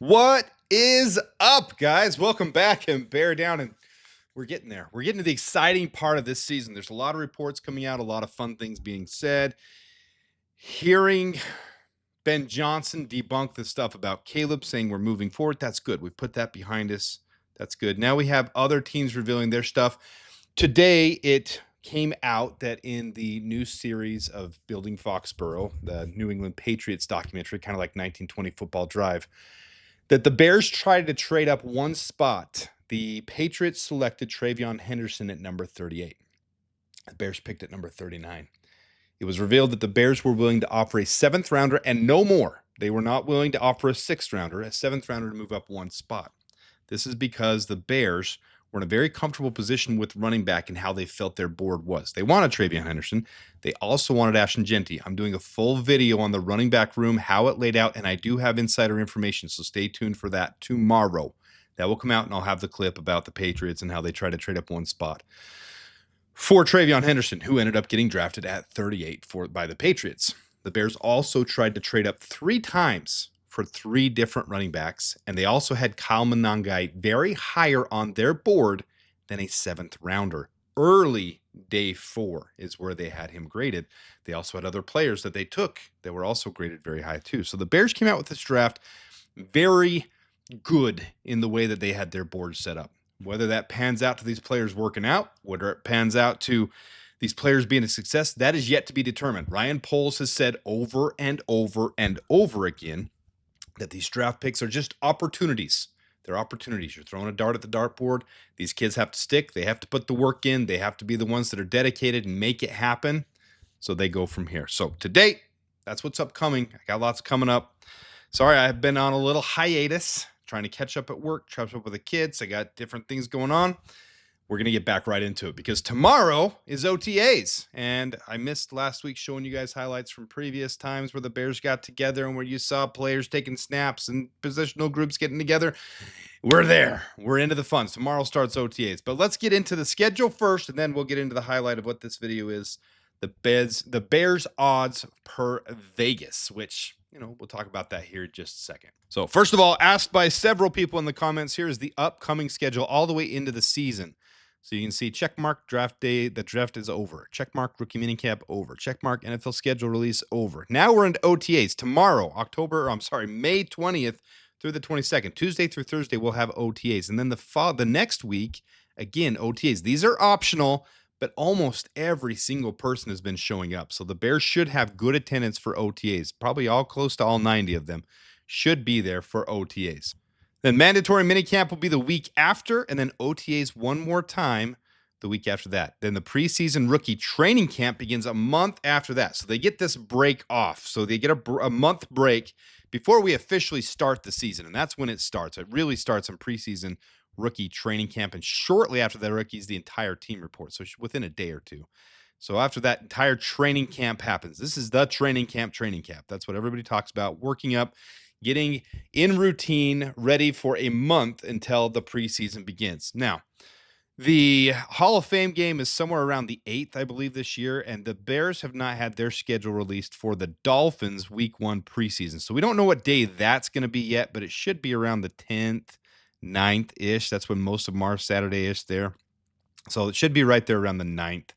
What is up, guys? Welcome back and bear down. And we're getting there. We're getting to the exciting part of this season. There's a lot of reports coming out, a lot of fun things being said. Hearing Ben Johnson debunk the stuff about Caleb saying we're moving forward. That's good. We've put that behind us. That's good. Now we have other teams revealing their stuff. Today, it came out that in the new series of Building Foxborough, the New England Patriots documentary, kind of like 1920 Football Drive, that the Bears tried to trade up one spot. The Patriots selected Travion Henderson at number 38. The Bears picked at number 39. It was revealed that the Bears were willing to offer a seventh rounder and no more. They were not willing to offer a sixth rounder, a seventh rounder to move up one spot. This is because the Bears were in a very comfortable position with running back and how they felt their board was. They wanted Travion Henderson. They also wanted Ashton Jeanty. I'm doing a full video on the running back room, how it laid out, and I do have insider information, so stay tuned for that tomorrow. That will come out, and I'll have the clip about the Patriots and how they tried to trade up one spot for Travion Henderson, who ended up getting drafted at 38 by the Patriots. The Bears also tried to trade up 3 times for 3 different running backs, and they also had Kyle Monangai very higher on their board than a 7th rounder. Early day 4 is where they had him graded. They also had other players that they took that were also graded very high too. So the Bears came out with this draft very good in the way that they had their board set up. Whether that pans out to these players working out, whether it pans out to these players being a success, that is yet to be determined. Ryan Poles has said over and over and over again that these draft picks are just opportunities. They're opportunities. You're throwing a dart at the dartboard. These kids have to stick. They have to put the work in. They have to be the ones that are dedicated and make it happen. So they go from here. So to date, that's what's upcoming. I got lots coming up. Sorry, I've been on a little hiatus, trying to catch up at work, catch up with the kids. I got different things going on. We're going to get back right into it because tomorrow is OTAs. And I missed last week showing you guys highlights from previous times where the Bears got together and where you saw players taking snaps and positional groups getting together. We're there. We're into the fun. Tomorrow starts OTAs. But let's get into the schedule first, and then we'll get into the highlight of what this video is. The Bears odds per Vegas, which, we'll talk about that here in just a second. So first of all, asked by several people in the comments, here is the upcoming schedule all the way into the season. So you can see checkmark draft day, the draft is over. Checkmark rookie minicamp over. Checkmark NFL schedule release over. Now we're into OTAs. Tomorrow, May 20th through the 22nd. Tuesday through Thursday, we'll have OTAs. And then the next week, again, OTAs. These are optional, but almost every single person has been showing up. So the Bears should have good attendance for OTAs. Probably all close to all 90 of them should be there for OTAs. Then mandatory minicamp will be the week after, and then OTAs one more time the week after that. Then the preseason rookie training camp begins a month after that. So they get this break off. So they get a month break before we officially start the season, and that's when it starts. It really starts in preseason rookie training camp, and shortly after that, rookies, the entire team report. So within a day or two. So after that entire training camp happens, this is the training camp. That's what everybody talks about, working up, getting in routine, ready for a month until the preseason begins. Now, the Hall of Fame game is somewhere around the 8th, I believe, this year, and the Bears have not had their schedule released for the Dolphins week 1 preseason. So we don't know what day that's going to be yet, but it should be around the 10th, 9th-ish. That's when most of them are, Saturday-ish there. So it should be right there around the 9th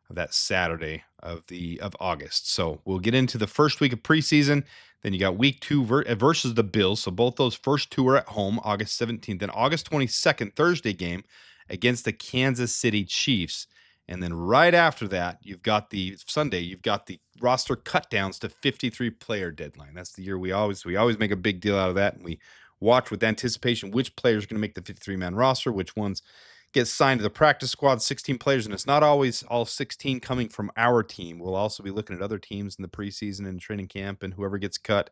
of that Saturday of August. So we'll get into the first week of preseason. Then you got week 2 versus the Bills. So both those first 2 are at home, August 17th. Then August 22nd, Thursday game against the Kansas City Chiefs. And then right after that, you've got the roster cut downs to 53 player deadline. That's the year we always make a big deal out of that. And we watch with anticipation which players are going to make the 53-man roster, which ones get signed to the practice squad, 16 players, and it's not always all 16 coming from our team. We'll also be looking at other teams in the preseason and training camp, and whoever gets cut,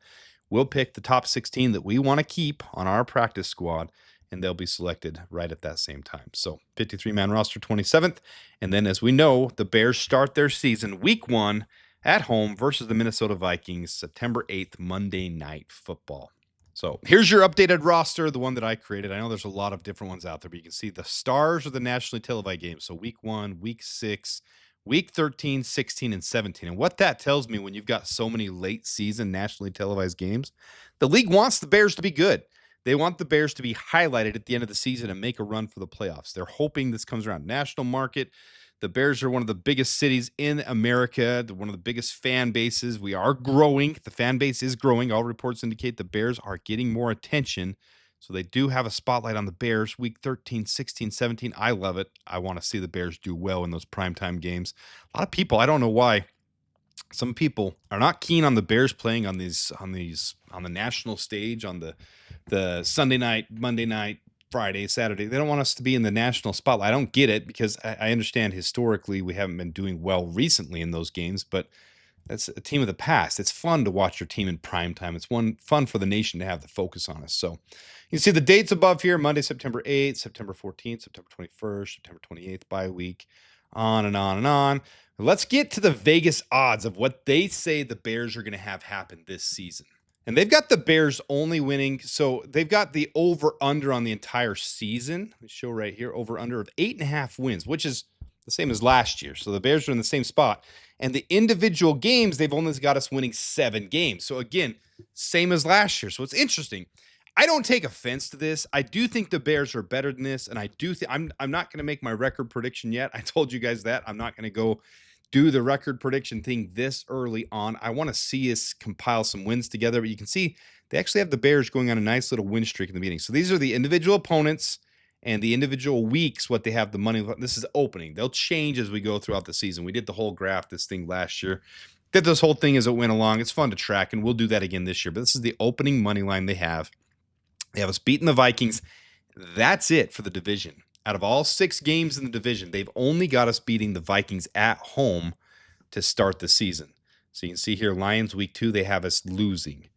we'll pick the top 16 that we want to keep on our practice squad, and they'll be selected right at that same time. So 53-man roster 27th, and then as we know, the Bears start their season week 1 at home versus the Minnesota Vikings, September 8th, Monday Night Football. So here's your updated roster, the one that I created. I know there's a lot of different ones out there, but you can see the stars of the nationally televised games. So week 1, week 6, week 13, 16, and 17. And what that tells me when you've got so many late season nationally televised games, the league wants the Bears to be good. They want the Bears to be highlighted at the end of the season and make a run for the playoffs. They're hoping this comes around. National market. The Bears are one of the biggest cities in America, one of the biggest fan bases. We are growing. The fan base is growing. All reports indicate the Bears are getting more attention. So they do have a spotlight on the Bears week 13, 16, 17. I love it. I want to see the Bears do well in those primetime games. A lot of people, I don't know why, some people are not keen on the Bears playing on the national stage, on the Sunday night, Monday night, Friday, Saturday. They don't want us to be in the national spotlight. I don't get it, because I understand historically we haven't been doing well recently in those games, but that's a team of the past. It's fun to watch your team in prime time. It's fun for the nation to have the focus on us. So you can see the dates above here: Monday, September 8th, September 14th, September 21st, September 28th, bye week, on and on and on. Let's get to the Vegas odds of what they say the Bears are going to have happen this season. And they've got the Bears only winning. So they've got the over-under on the entire season. We show right here, over-under of 8.5 wins, which is the same as last year. So the Bears are in the same spot. And the individual games, they've only got us winning 7 games. So again, same as last year. So it's interesting. I don't take offense to this. I do think the Bears are better than this. And I do think I'm not going to make my record prediction yet. I told you guys that. I'm not going to go do the record prediction thing this early on. I want to see us compile some wins together, but you can see they actually have the Bears going on a nice little win streak in the beginning. So these are the individual opponents and the individual weeks, what they have the money. This is opening. They'll change as we go throughout the season. We did the whole graph, this thing last year. Did this whole thing as it went along. It's fun to track, and we'll do that again this year. But this is the opening money line they have. They have us beating the Vikings. That's it for the division. Out of all 6 games in the division, they've only got us beating the Vikings at home to start the season. So you can see here, Lions week 2, they have us losing.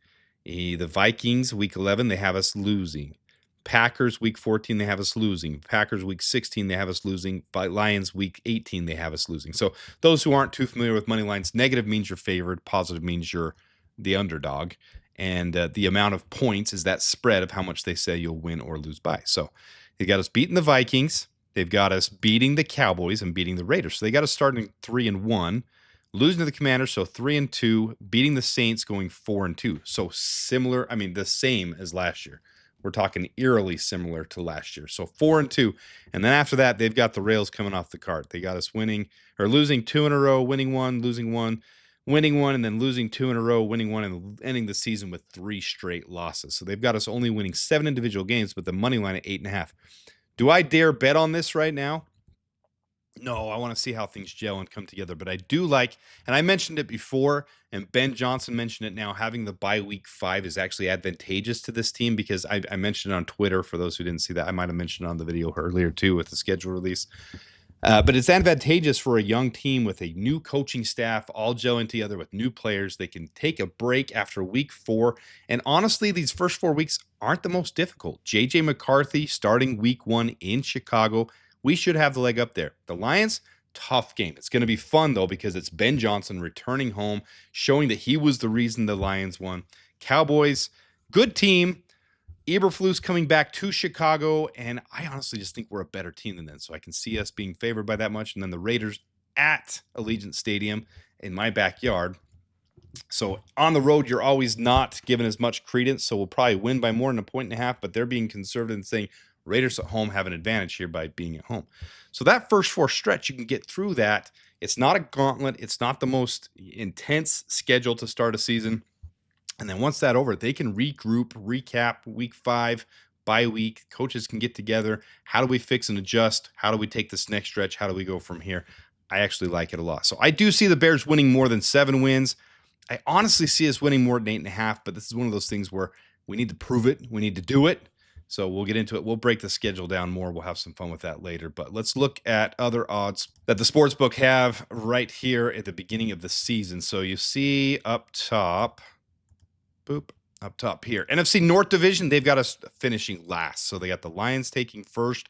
The Vikings week 11, they have us losing. Packers week 14, they have us losing. Packers week 16, they have us losing. By Lions week 18, they have us losing. So those who aren't too familiar with money lines, negative means you're favored, positive means you're the underdog. And the amount of points is that spread of how much they say you'll win or lose by. So they got us beating the Vikings. They've got us beating the Cowboys and beating the Raiders. So they got us starting 3-1, losing to the Commanders, so 3-2, beating the Saints, going 4-2. So similar, the same as last year. We're talking eerily similar to last year. So 4-2. And then after that, they've got the rails coming off the cart. They got us losing 2 in a row, winning 1, losing 1, winning 1, and then losing 2 in a row, winning 1, and ending the season with 3 straight losses. So they've got us only winning 7 individual games, but the money line at 8.5. Do I dare bet on this right now? No, I want to see how things gel and come together. But I do like, and I mentioned it before, and Ben Johnson mentioned it now, having the bye week 5 is actually advantageous to this team, because I mentioned it on Twitter. For those who didn't see that, I might have mentioned it on the video earlier too with the schedule release. But it's advantageous for a young team with a new coaching staff, all gelling together with new players. They can take a break after week 4. And honestly, these first 4 weeks aren't the most difficult. J.J. McCarthy starting week 1 in Chicago. We should have the leg up there. The Lions, tough game. It's going to be fun, though, because it's Ben Johnson returning home, showing that he was the reason the Lions won. Cowboys, good team. Eberflus coming back to Chicago, and I honestly just think we're a better team than them, so I can see us being favored by that much. And then the Raiders at Allegiant Stadium in my backyard. So on the road, you're always not given as much credence, so we'll probably win by more than 1.5, but they're being conservative and saying Raiders at home have an advantage here by being at home. So that first 4 stretch, you can get through that. It's not a gauntlet. It's not the most intense schedule to start a season. And then once that's over, they can regroup, recap week 5, bye week. Coaches can get together. How do we fix and adjust? How do we take this next stretch? How do we go from here? I actually like it a lot. So I do see the Bears winning more than 7 wins. I honestly see us winning more than 8.5, but this is one of those things where we need to prove it. We need to do it. So we'll get into it. We'll break the schedule down more. We'll have some fun with that later. But let's look at other odds that the sportsbook have right here at the beginning of the season. So you see up top, up top here, NFC North Division, they've got us finishing last. So they got the Lions taking first.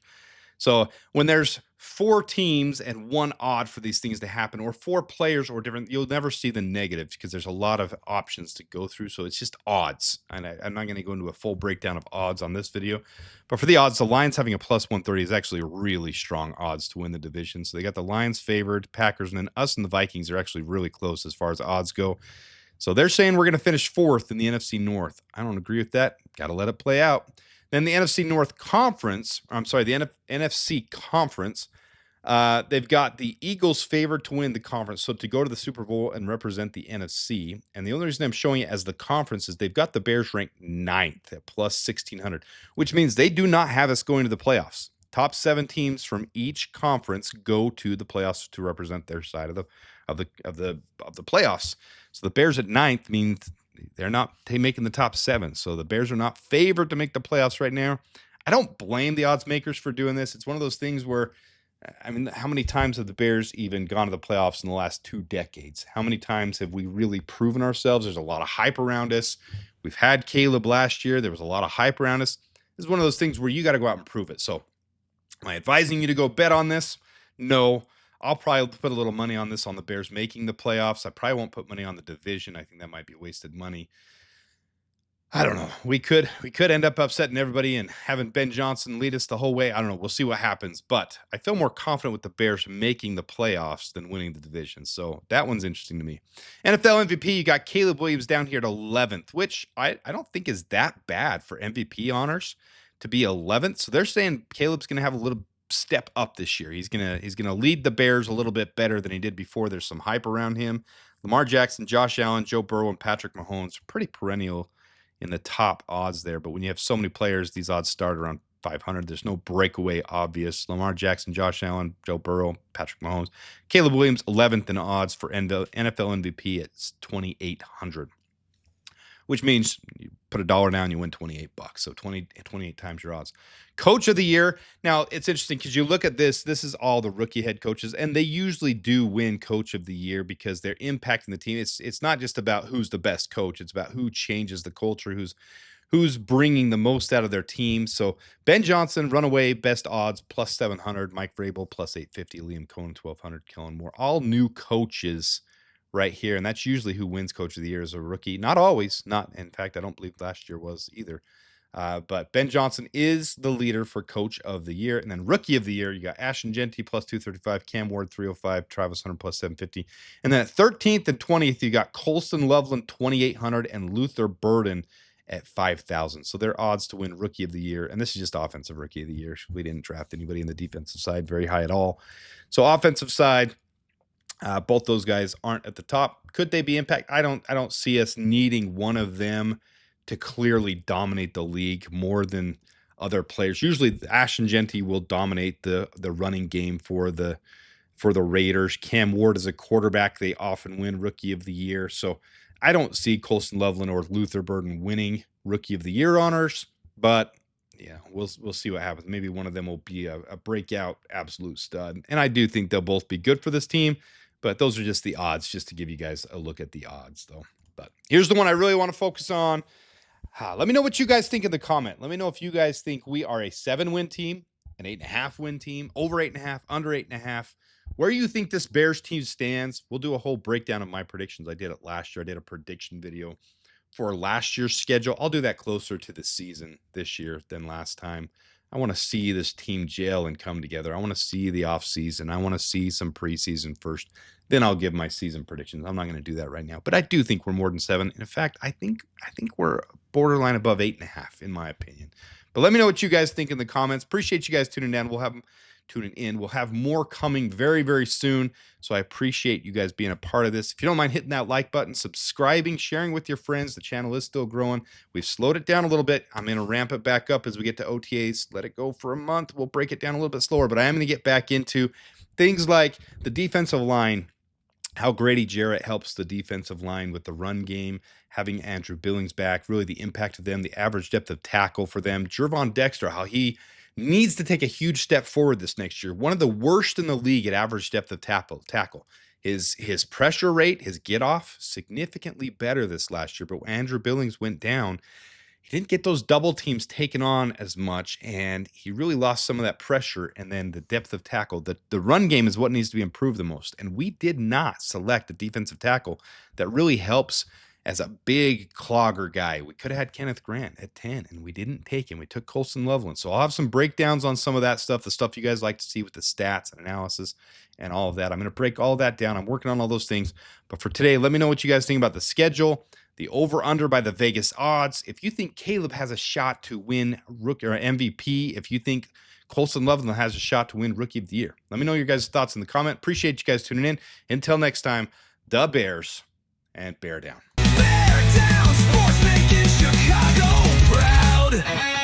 So when there's 4 teams and 1 odd for these things to happen, or 4 players or different, you'll never see the negatives because there's a lot of options to go through. So it's just odds. And I'm not going to go into a full breakdown of odds on this video. But for the odds, the Lions having a plus 130 is actually really strong odds to win the division. So they got the Lions favored, Packers, and then us and the Vikings are actually really close as far as odds go. So they're saying we're going to finish 4th in the NFC North. I don't agree with that. Got to let it play out. Then the NFC North Conference, I'm sorry, the NFC Conference, they've got the Eagles favored to win the conference. So to go to the Super Bowl and represent the NFC. And the only reason I'm showing it as the conference is they've got the Bears ranked 9th at plus 1,600, which means they do not have us going to the playoffs. Top 7 teams from each conference go to the playoffs to represent their side of the playoffs. So the Bears at 9th means they're not making the top 7. So the Bears are not favored to make the playoffs right now. I don't blame the odds makers for doing this. It's one of those things where, I mean, how many times have the Bears even gone to the playoffs in the last 2 decades? How many times have we really proven ourselves? There's a lot of hype around us. We've had Caleb last year. There was a lot of hype around us. This is one of those things where you got to go out and prove it. So am I advising you to go bet on this? No. I'll probably put a little money on this on the Bears making the playoffs. I probably won't put money on the division. I think that might be wasted money. I don't know. We could end up upsetting everybody and having Ben Johnson lead us the whole way. I don't know. We'll see what happens. But I feel more confident with the Bears making the playoffs than winning the division. So that one's interesting to me. NFL MVP, you got Caleb Williams down here at 11th, which I don't think is that bad for MVP honors to be 11th. So they're saying Caleb's going to have a little step up this year. He's gonna lead the Bears a little bit better than he did before. There's some hype around him. Lamar Jackson, Josh Allen, Joe Burrow, and Patrick Mahomes are pretty perennial in the top odds there. But when you have so many players, these odds start around 500. There's no breakaway obvious. Lamar Jackson, Josh Allen, Joe Burrow, Patrick Mahomes. Caleb Williams, 11th in odds for NFL MVP at 2,800. Which means you put $1 down, you win $28. So 28 times your odds. Coach of the year. Now, it's interesting because you look at this. This is all the rookie head coaches, and they usually do win coach of the year because they're impacting the team. It's not just about who's the best coach. It's about who changes the culture, who's bringing the most out of their team. So Ben Johnson, runaway, best odds, plus 700. Mike Vrabel, plus 850. Liam Cohen, 1,200. Kellen Moore. All new coaches right here, and that's usually who wins coach of the year as a rookie. Not always. Not, in fact, I don't believe last year was either. But Ben Johnson is the leader for coach of the year. And then rookie of the year, you got Ashton Genty plus 235, Cam Ward 305, Travis Hunter plus 750. And then at 13th and 20th, you got Colston Loveland 2,800 and Luther Burden at 5,000. So their odds to win rookie of the year. And this is just offensive rookie of the year. We didn't draft anybody in the defensive side very high at all. So offensive side, both those guys aren't at the top. Could they be impact? I don't see us needing one of them to clearly dominate the league more than other players. Usually Ashton Genty will dominate the running game for the Raiders. Cam Ward is a quarterback. They often win rookie of the year. So I don't see Colston Loveland or Luther Burden winning rookie of the year honors, but yeah, we'll see what happens. Maybe one of them will be a breakout absolute stud. And I do think they'll both be good for this team. But those are just the odds, just to give you guys a look at the odds, though. But here's the one I really want to focus on. Let me know what you guys think in the comment. Let me know if you guys think we are a 7-win team, an 8.5-win team, over 8.5, under 8.5. Where you think this Bears team stands? We'll do a whole breakdown of my predictions. I did it last year. I did a prediction video for last year's schedule. I'll do that closer to the season this year than last time. I want to see this team gel and come together. I want to see the offseason. I want to see some preseason first. Then I'll give my season predictions. I'm not going to do that right now. But I do think we're more than 7. In fact, I think we're borderline above 8.5, in my opinion. But let me know what you guys think in the comments. Appreciate you guys tuning in. We'll have more coming very, very soon. So I appreciate you guys being a part of this. If you don't mind hitting that like button, subscribing, sharing with your friends. The channel is still growing. We've slowed it down a little bit. I'm going to ramp it back up as we get to OTAs. Let it go for a month. We'll break it down a little bit slower, but I am going to get back into things like the defensive line, how Grady Jarrett helps the defensive line with the run game, having Andrew Billings back, really the impact of them, the average depth of tackle for them. Jervon Dexter, how he needs to take a huge step forward this next year. One of the worst in the league at average depth of tackle. His pressure rate, his get off, significantly better this last year. But when Andrew Billings went down, he didn't get those double teams taken on as much, and he really lost some of that pressure. And then the depth of tackle, the run game is what needs to be improved the most. And we did not select a defensive tackle that really helps as a big clogger guy. We could have had Kenneth Grant at 10, and we didn't take him. We took Colston Loveland. So I'll have some breakdowns on some of that stuff, the stuff you guys like to see with the stats and analysis and all of that. I'm going to break all that down. I'm working on all those things. But for today, let me know what you guys think about the schedule, the over-under by the Vegas odds. If you think Caleb has a shot to win rookie or MVP, if you think Colson Loveland has a shot to win Rookie of the Year, let me know your guys' thoughts in the comment. Appreciate you guys tuning in. Until next time, the Bears and bear down. Bear down, sports making Chicago proud.